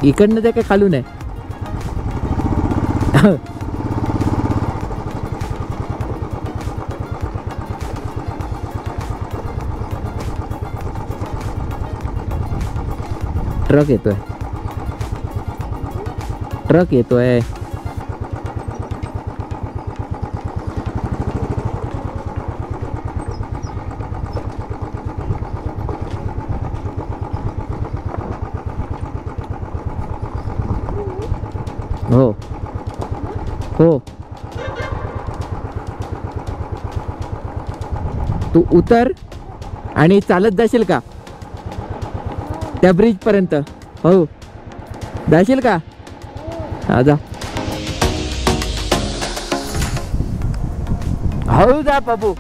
इकडनं ते काय खालून आहे. ट्रक येतोय, ट्रक येतोय. हो हो, तू उतर आणि चालत जाशील का त्या ब्रिज पर्यंत? हो, जाशील का? हा जा. हळू जा बाबू.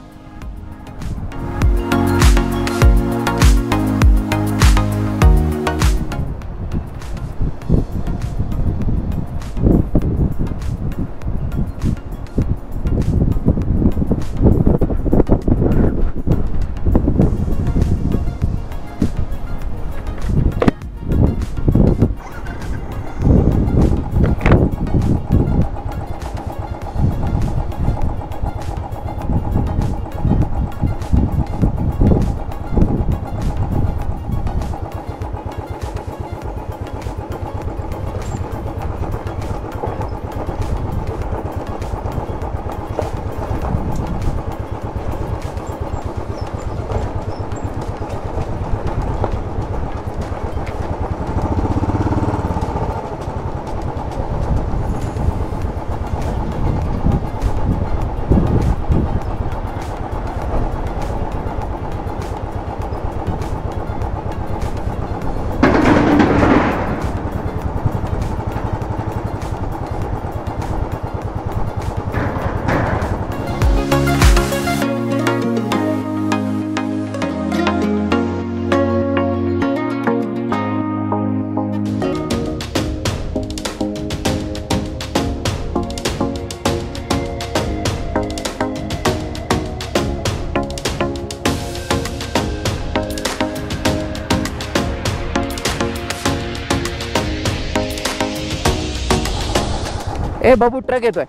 ए बाबू, ट्रक येतोय,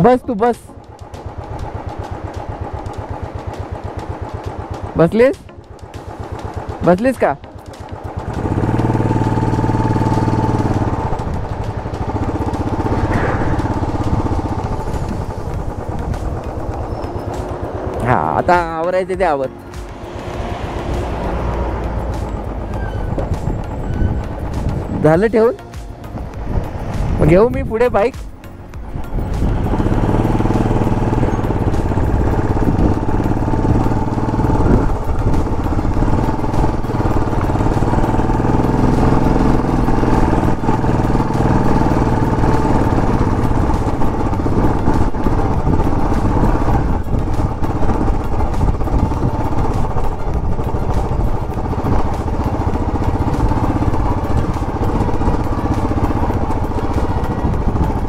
बस तू बस. बसलीस? बसलीस का? हा, आता आवरायचं ते आवर. झालं ठेवून? घेऊ मी पुढे बाईक?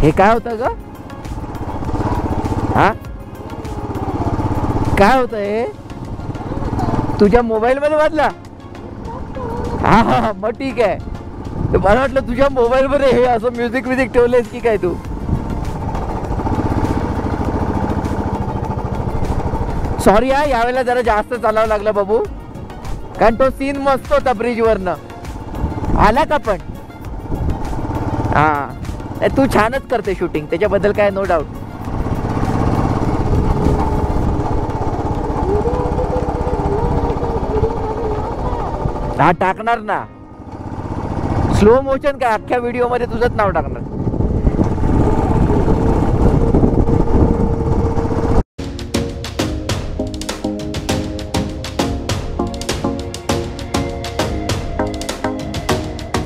हे काय होतं ग? हा, काय होतं हे? तुझ्या मोबाईल मध्ये वाजला? हा हा, मग ठीक आहे. मला वाटलं तुझ्या मोबाईल मध्ये हे असं म्युझिक ठेवलेस की काय तू? सॉरी हा, यावेळेला जरा जास्त चालावं लागलं बाबू, कारण तो सीन मस्त होता ब्रिज वरनं. आला का पण? हा, तू छानच करते शूटिंग, त्याच्याबद्दल काय नो डाऊट. हा, टाकणार ना. स्लो मोशन काय, अख्ख्या व्हिडिओ मध्ये तुझंच नाव टाकणार.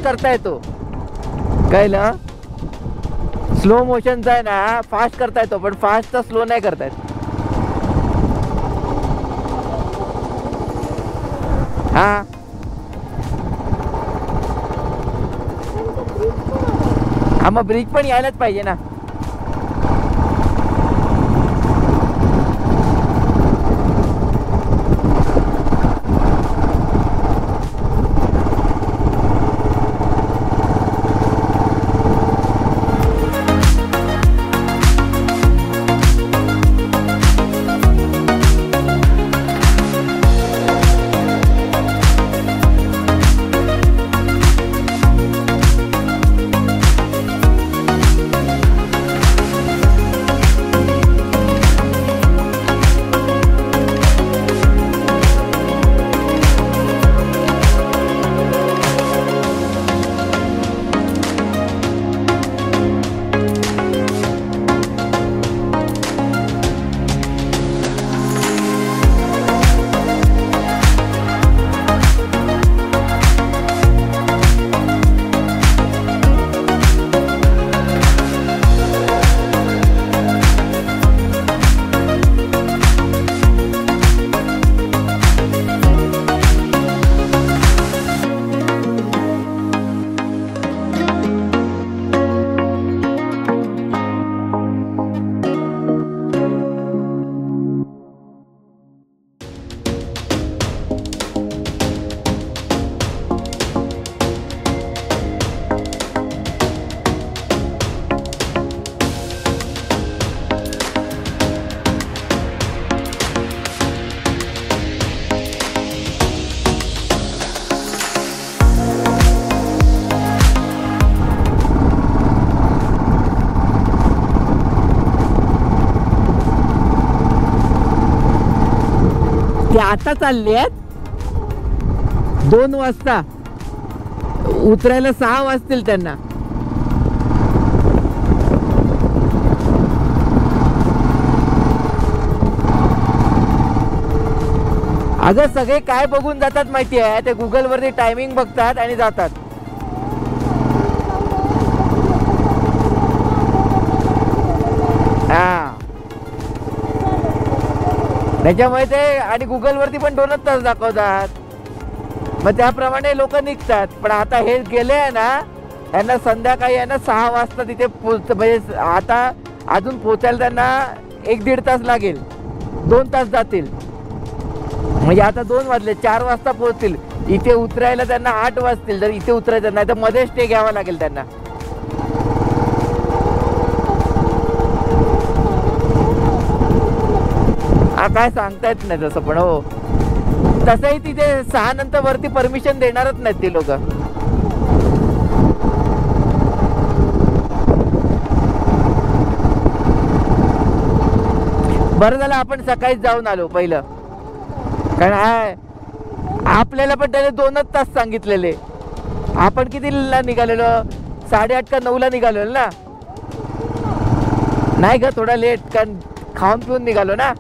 करता येतो, कळलं? स्लो मोशनचा आहे ना, फास्ट करता येतो, पण फास्टचा स्लो नाही करता येत. हा, हा, मग ब्रिज पण यायलाच पाहिजे ना. आता चालले आहेत 2 वाजता, उतरायला 6 वाजतील त्यांना. अगं सगळे काय बघून जातात माहिती आहे, ते गुगल वरती टायमिंग बघतात आणि जातात. हा, त्याच्यामुळे ते, आणि गुगल वरती पण 2च तास दाखवतात, मग त्याप्रमाणे लोक निघतात. पण आता हे गेले आहे ना, त्यांना संध्याकाळी आहे ना 6 वाजता तिथे म्हणजे आता अजून पोचायला त्यांना 1-1.5 तास लागेल, 2 तास जातील. म्हणजे आता 2 वाजले, 4 वाजता पोहोचतील. इथे उतरायला त्यांना 8 वाजतील जर इथे उतरायचं, नाही तर मध्ये स्टे घ्यावा लागेल त्यांना. हा, काय सांगता येत नाही तसं, पण हो तसंही तिथे 6 नंतर वरती परमिशन देणारच नाहीत ती लोक. बरं झालं आपण सकाळीच जाऊन आलो पहिलं, कारण आपल्याला पण त्याने 2च तास सांगितलेले. आपण कितीला निघालेलो, 8:30 का 9ला निघालेलो ना. नाही ग, थोडा लेट, कारण खाऊन पिऊन निघालो ना.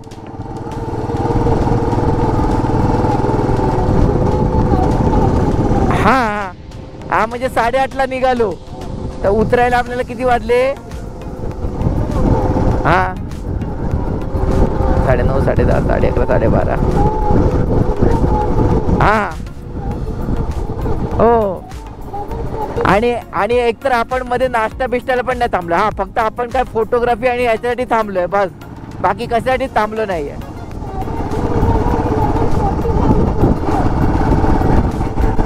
हा हा, म्हणजे 8:30ला निघालो तर उतरायला आपल्याला किती वाजले? हा, 9:30, 10:30, 11:30, 12:30. हा हो, आणि एकतर आपण मध्ये नाश्ता बिष्टाला पण नाही थांबलो. हा, फक्त आपण काय फोटोग्राफी आणि याच्यासाठी थांबलोय बस, बाकी कशासाठी थांबलो नाहीये.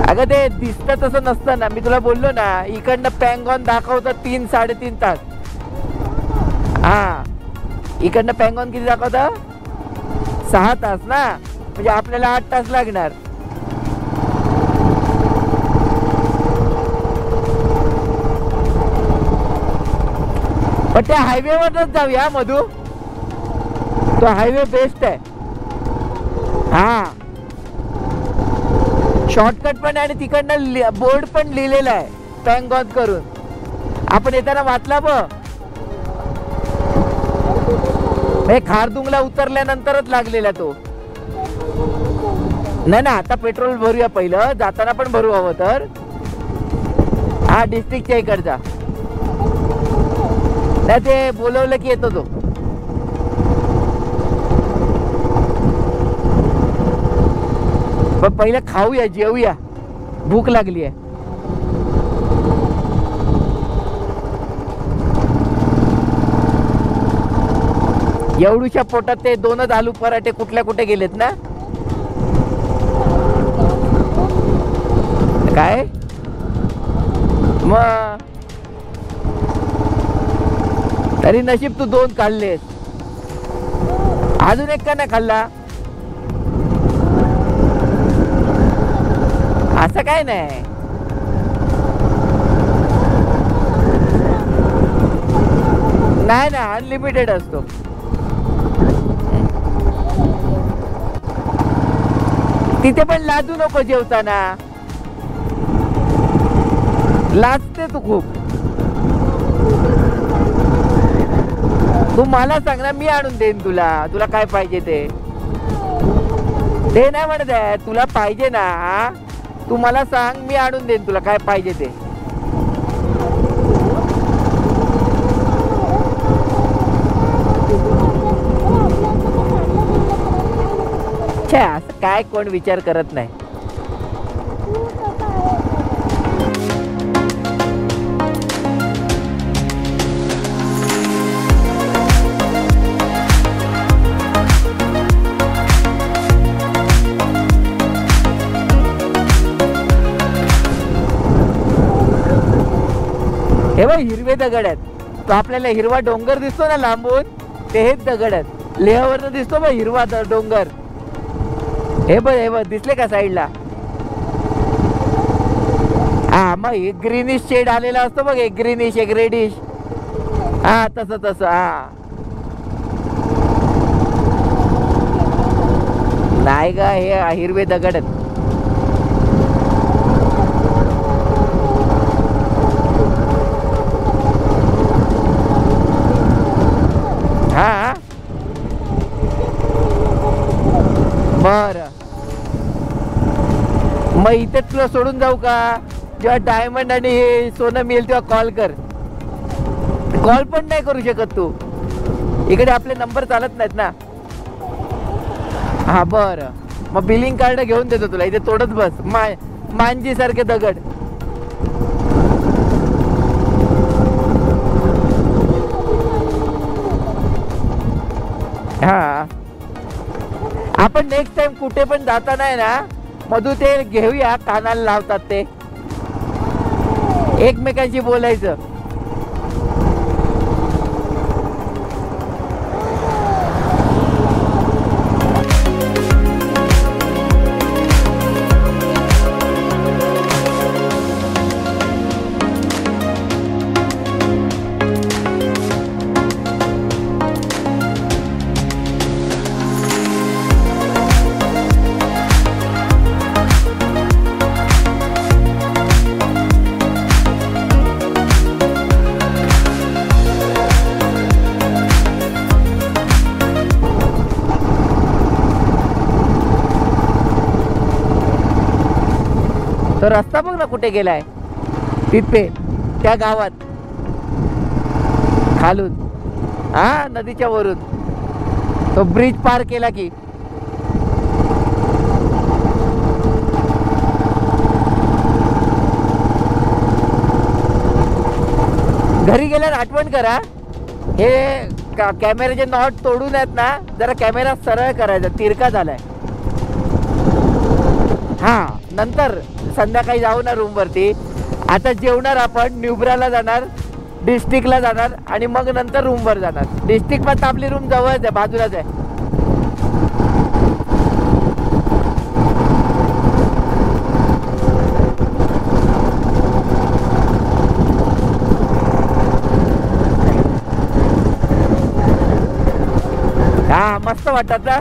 अगं ते दिसतं तसं नसतं ना, मी तुला बोललो ना, इकडनं पॅंगॉन दाखवतात 3-3.5 तास. हा, इकडनं पॅंगॉन किती दाखवतं? 6 तास ना, म्हणजे आपल्याला 8 तास लागणार. पण त्या हायवे वरच जाऊया मधू, तो हायवे बेस्ट आहे. हा, शॉर्टकट पण आहे आणि तिकडनं बोर्ड पण लिहिलेला आहे पॅंगॉन करून. आपण येताना वाचला बघ, खारदुंगला उतरल्यानंतरच लागलेला तो. नाही ना, आता पेट्रोल भरूया पहिलं, जाताना पण भरू हवं तर. हा, डिस्ट्रिक्टच्या इकडचा नाही, ते बोलवलं की येतो तो. पण पहिलं खाऊया, जेवूया, भूक लागली आहे. एवढूच्या पोटात ते 2च आलू पराठे कुठे गेलेत ना. काय मग, तरी नशीब तू 2 काढलेस, अजून एक का नाही खाल्ला? असं काय नाही, नाही ना, अनलिमिटेड असतो. तिथे पण लाजू नको जेवताना, लाजते तू खूप. तू मला सांग ना, मी आणून देईन तुला, तुला काय पाहिजे ते. ते नाही म्हणत आहे, तुला पाहिजे ना, तू मला सांग, मी आणून देईन तुला काय पाहिजे ते. असं काय कोण विचार करत नाही. हे बघ, हिरवे दगड आहेत. तो आपल्याला हिरवा डोंगर दिसतो ना लांबून, ते हेच दगड आहेत. लेहवरनं दिसतो बघ हिरवा डोंगर. हे बघ दिसले का साईडला? हा, मग एक ग्रीनिश शेड आलेला असतो बघ, एक ग्रीनिश एक रेडिश. हा, तसं. हा, नाही नाही का, हे हिरवे दगड आहेत. हा बर, मग इथे तुला सोडून जाऊ का? जेव्हा डायमंड आणि हे सोनं मिळेल तेव्हा कॉल कर. कॉल पण नाही करू शकत तू, इकडे आपले नंबर चालत नाहीत ना. हा बर, मग बिलिंग कार्ड घेऊन देतो तुला. इथे तोडत बस मांजी सारखे दगड. हा आपण नेक्स्ट टाइम कुठे पण जाता नाही ना मधू ते घेऊया, कानाला लावतात ते, एकमेकांशी बोलायचं. तो रस्ता बघ ना कुठे गेलाय, तिथे त्या गावात खालून, हा नदीच्या वरून तो ब्रिज पार केला की. घरी गेल्यावर आठवण करा, हे कॅमेऱ्याचे नॉट तोडून आहेत ना, जरा कॅमेरा सरळ करायचा, तिरका झालाय. हा नंतर संध्याकाळी जाऊ ना रूम वरती. आता जेवणार आपण, न्यूब्राला जाणार, डिस्ट्रिक्टला जाणार आणि मग नंतर रूम वर जाणार. डिस्ट्रिक्ट मध्ये आपली रूम जवळच आहे, बाजूलाच आहे. हा मस्त वाटतात ना,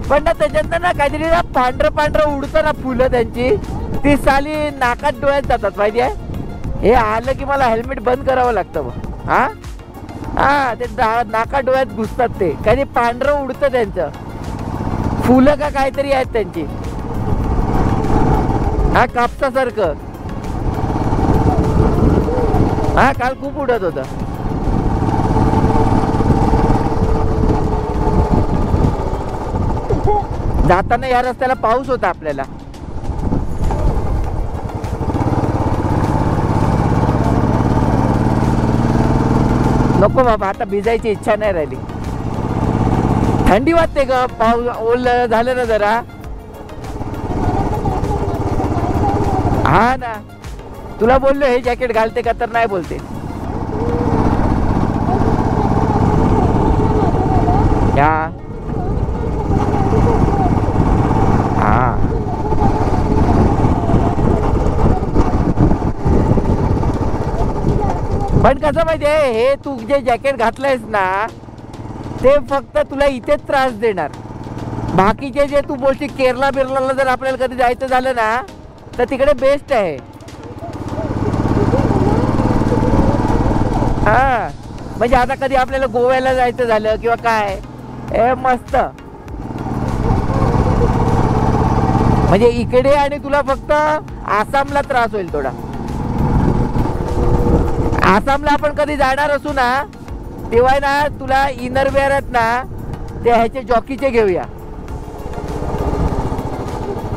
पण ना त्याच्यात ना काहीतरी ना पांढरं पांढरं उडतं ना फुलं त्यांची, ती साली नाकात डोळ्यात जातात माहिती आहे. हे आलं की मला हेल्मेट बंद करावं लागतं मग. हा हा ते नाकात डोळ्यात घुसतात, ते काही पांढरं उडतं त्यांचं, फुलं का काहीतरी आहेत त्यांची, हा कापसासारखं. हा काल खूप उडत होतं. जाताना या रस्त्याला पाऊस होता आपल्याला. नको बाबा, आता भिजायची इच्छा नाही राहिली. थंडी वाजते ग, पाऊस ओलं झालं ना जरा. हा ना, तुला बोललो हे जॅकेट घालते का, तर नाही बोलते. हा पण कसं माहितीये, हे तू जे जॅकेट घातलंयस ना, ते फक्त तुला इथेच त्रास देणार. बाकीचे जे तू बोलशील केरला बिरला जर आपल्याला कधी जायचं झालं ना, तर तिकडे बेस्ट आहे. हा म्हणजे आता कधी आपल्याला गोव्याला जायचं झालं किंवा काय, हे मस्त. म्हणजे इकडे आणि तुला फक्त आसामला त्रास होईल थोडा. आसामला आपण कधी जाणार असू ना, तेव्हा ना तुला इनरवेअर आहेत ना, ते ह्याचे जॉकीचे घेऊया,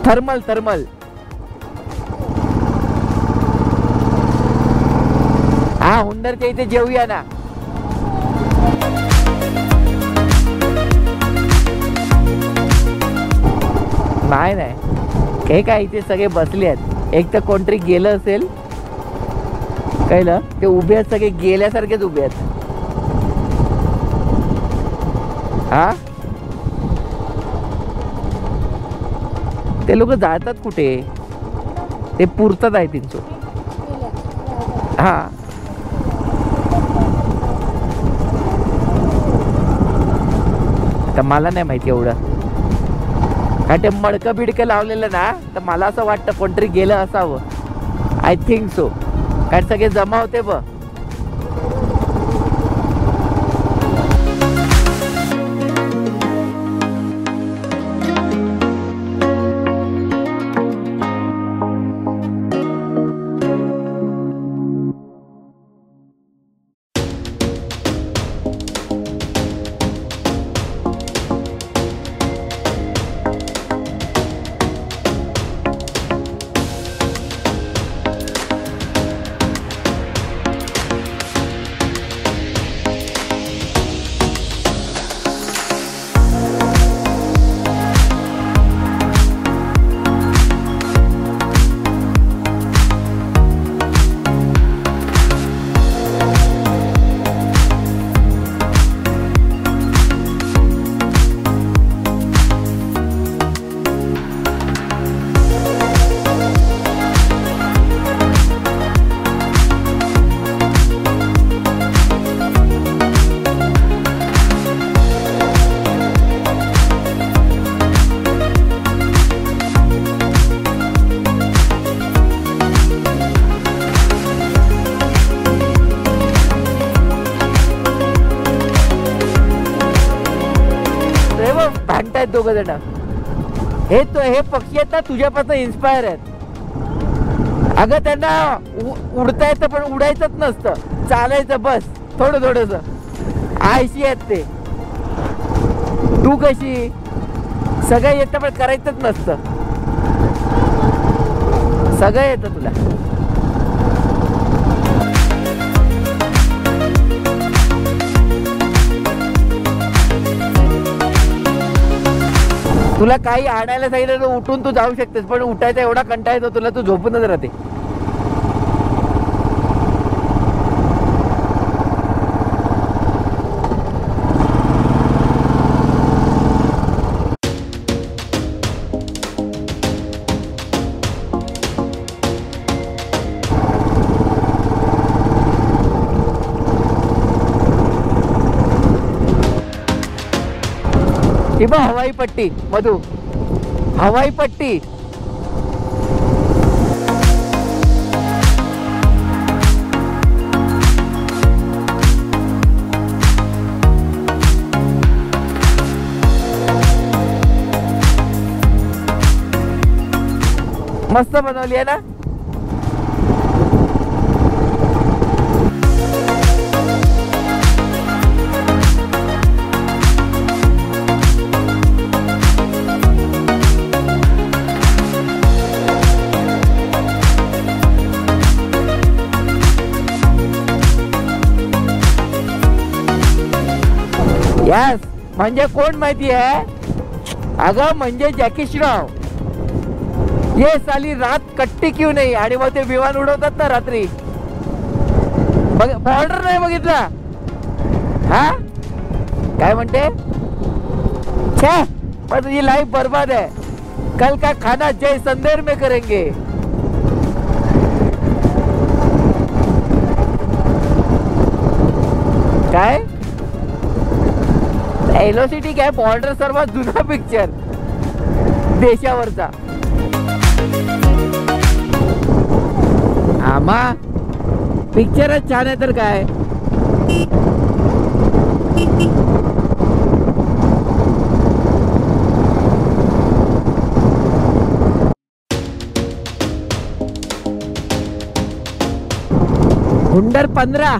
थर्मल थर्मल. हा हुंडरच्या इथे जेऊया ना. नाही नाही, हे काय इथे सगळे बसले आहेत. एक तर कोणतरी गेलं असेल, कळलं, ते उभे आहेत सगळे, गेल्यासारखेच उभे आहेत. हा ते लोक जातात कुठे, ते पुरतात आहे तिथून. हा आता मला नाही माहिती एवढं. काय ते मडकं बिडकं लावलेलं ना, तर मला असं वाटतं कोणतरी गेलं असावं. I think so. काय सगळे जमा होते बघ. भांडतायत दोघ जण. हे पक्षी आहेत ना तुझ्यापासून इन्स्पायर आहेत. अगं त्यांना उडता येतं पण उडायचंच नसतं, चालायचं बस थोडं थोडस. आळशी आहेत ते. तू कशी सगळं येतं पण करायचंच नसतं. सगळं येतं तुला. तुला काही आणायला सांगितलं तर उठून तू जाऊ शकतेस, पण उठायचा एवढा कंटाळा येतो तुला, तू झोपूनच राहते. हवाई पट्टी मधु, हवाई पट्टी. मस्त बनवली आहे ना. यस, म्हणजे कोण माहिती आहे? अगं म्हणजे जॅकी श्रॉफ. ये साली रात कट्टी क्यों नाही. आणि मग ते विमान उडवतात ना रात्री. बॉर्डर नाही बघितला? हा काय म्हणते? छे पण तुझी लाईफ बर्बाद है. कल का खाना जय संदेर में करेंगे. काय एलोसिटी काय बॉर्डर सर्वात जुना पिक्चर देशावरचा. आमा पिक्चरच छान आहे तर काय. हुंडर 15.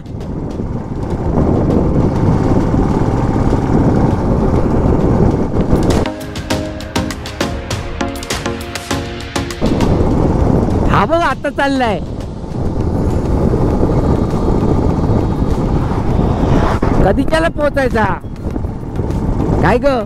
हा बघ आता चाललाय. कधी त्याला पोहोचायचा काय ग.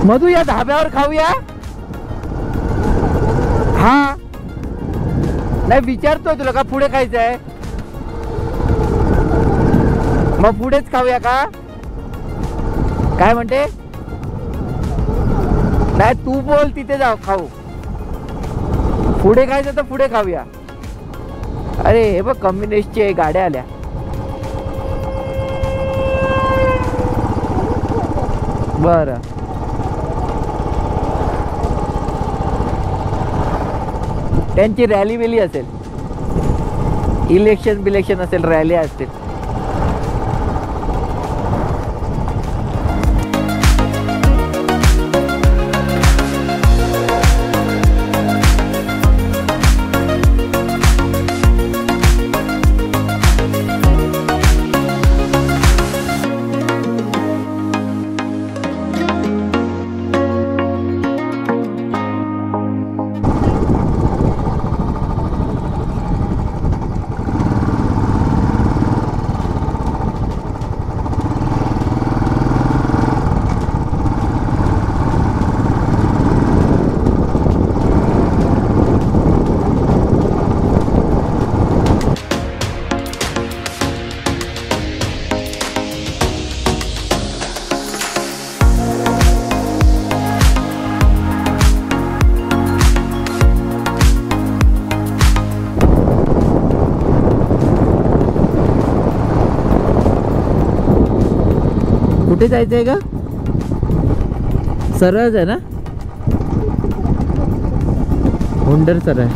मधू या धाब्यावर खाऊया. हा नाही विचारतोय तुला का पुढे खायचंय. मग पुढेच खाऊया का काय म्हणते. नाही तू बोल तिथे जाऊ खाऊ. पुढे खायचं तर पुढे खाऊया. अरे हे बघ कम्युनिस्टचे गाड्या आल्या. बरं त्यांची रॅली बिली असेल. इलेक्शन बिलेक्शन असेल रॅली असतील. कुठे जायचंय का. सरळ आहे ना. हुंडर सरळ.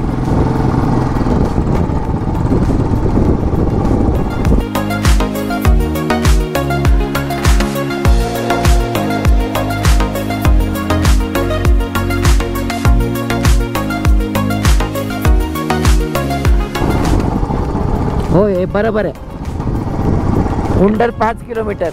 होय बरोबर आहे. हुंडर 5 किलोमीटर.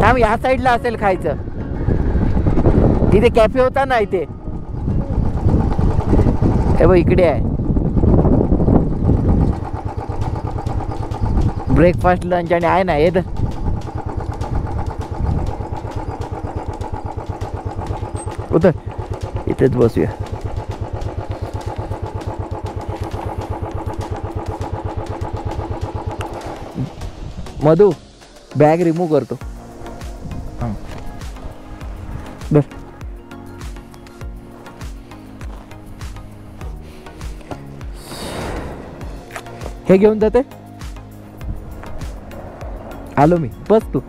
थांब या साईडला असेल खायचं. तिथे कॅफे होता ना इथे. हे बघ इकडे आहे. ब्रेकफास्ट लंच आणि आहे ना हे. उतर इथेच बसूया. मधू बॅग रिमूव्ह करतो. हां बस. हे घेऊन जाते. आलो मी, बस तू.